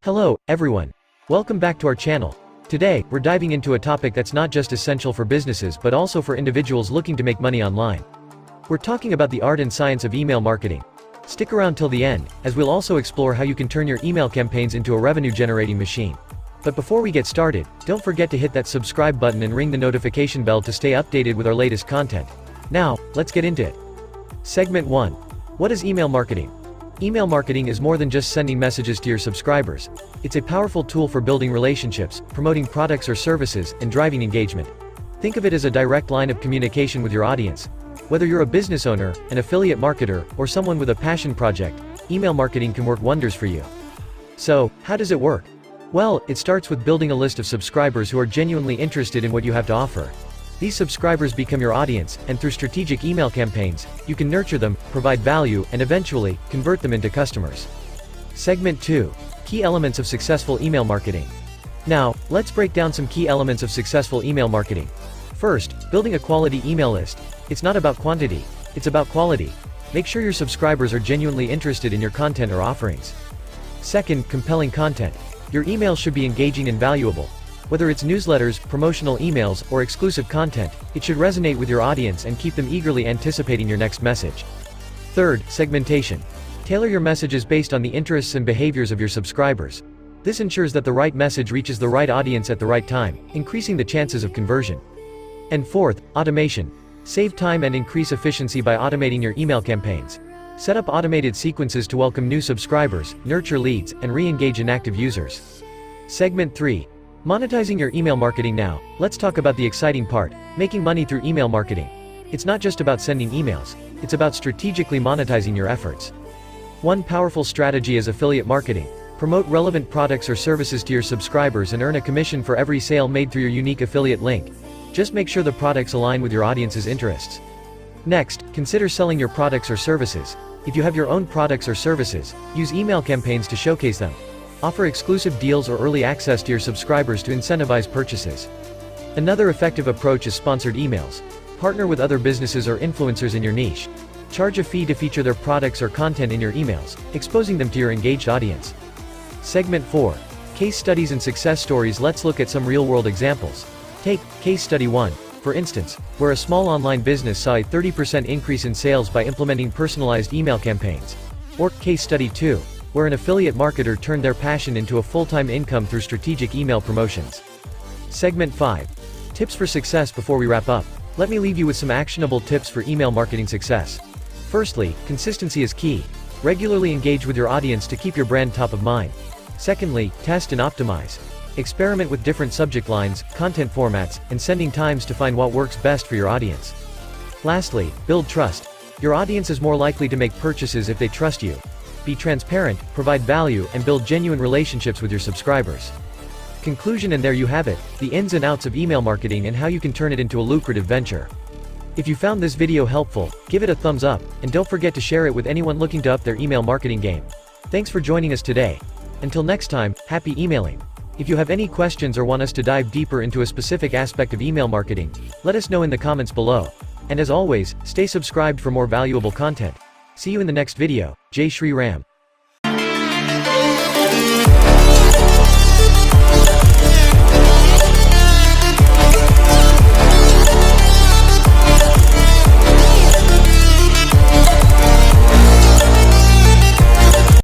Hello, everyone. Welcome back to our channel. Today, we're diving into a topic that's not just essential for businesses but also for individuals looking to make money online. We're talking about the art and science of email marketing. Stick around till the end, as we'll also explore how you can turn your email campaigns into a revenue-generating machine. But before we get started, don't forget to hit that subscribe button and ring the notification bell to stay updated with our latest content. Now, let's get into it. Segment 1. What is email marketing? Email marketing is more than just sending messages to your subscribers. It's a powerful tool for building relationships, promoting products or services, and driving engagement. Think of it as a direct line of communication with your audience. Whether you're a business owner, an affiliate marketer, or someone with a passion project, email marketing can work wonders for you. So, how does it work? Well, it starts with building a list of subscribers who are genuinely interested in what you have to offer. These subscribers become your audience, and through strategic email campaigns, you can nurture them, provide value, and eventually, convert them into customers. Segment 2. Key elements of successful email marketing. Now, let's break down some key elements of successful email marketing. First, building a quality email list. It's not about quantity, it's about quality. Make sure your subscribers are genuinely interested in your content or offerings. Second, compelling content. Your email should be engaging and valuable. Whether it's newsletters, promotional emails, or exclusive content, it should resonate with your audience and keep them eagerly anticipating your next message. Third, segmentation. Tailor your messages based on the interests and behaviors of your subscribers. This ensures that the right message reaches the right audience at the right time, increasing the chances of conversion. And fourth, automation. Save time and increase efficiency by automating your email campaigns. Set up automated sequences to welcome new subscribers, nurture leads, and re-engage inactive users. Segment 3. Monetizing your email marketing. Now, let's talk about the exciting part, making money through email marketing. It's not just about sending emails, it's about strategically monetizing your efforts. One powerful strategy is affiliate marketing. Promote relevant products or services to your subscribers and earn a commission for every sale made through your unique affiliate link. Just make sure the products align with your audience's interests. Next, consider selling your products or services. If you have your own products or services, use email campaigns to showcase them. Offer exclusive deals or early access to your subscribers to incentivize purchases. Another effective approach is sponsored emails. Partner with other businesses or influencers in your niche. Charge a fee to feature their products or content in your emails, exposing them to your engaged audience. Segment 4. Case studies and success stories. Let's look at some real-world examples. Take Case Study 1, for instance, where a small online business saw a 30% increase in sales by implementing personalized email campaigns. Or Case Study 2, where an affiliate marketer turned their passion into a full-time income through strategic email promotions. Segment 5. Tips for success. Before we wrap up, let me leave you with some actionable tips for email marketing success. Firstly, consistency is key. Regularly engage with your audience to keep your brand top of mind. Secondly, test and optimize. Experiment with different subject lines, content formats, and sending times to find what works best for your audience. Lastly, build trust. Your audience is more likely to make purchases if they trust you. Be transparent, provide value, and build genuine relationships with your subscribers. Conclusion. And there you have it, the ins and outs of email marketing and how you can turn it into a lucrative venture. If you found this video helpful, give it a thumbs up, and don't forget to share it with anyone looking to up their email marketing game. Thanks for joining us today. Until next time, happy emailing. If you have any questions or want us to dive deeper into a specific aspect of email marketing, let us know in the comments below. And as always, stay subscribed for more valuable content. See you in the next video. Jai Shri Ram.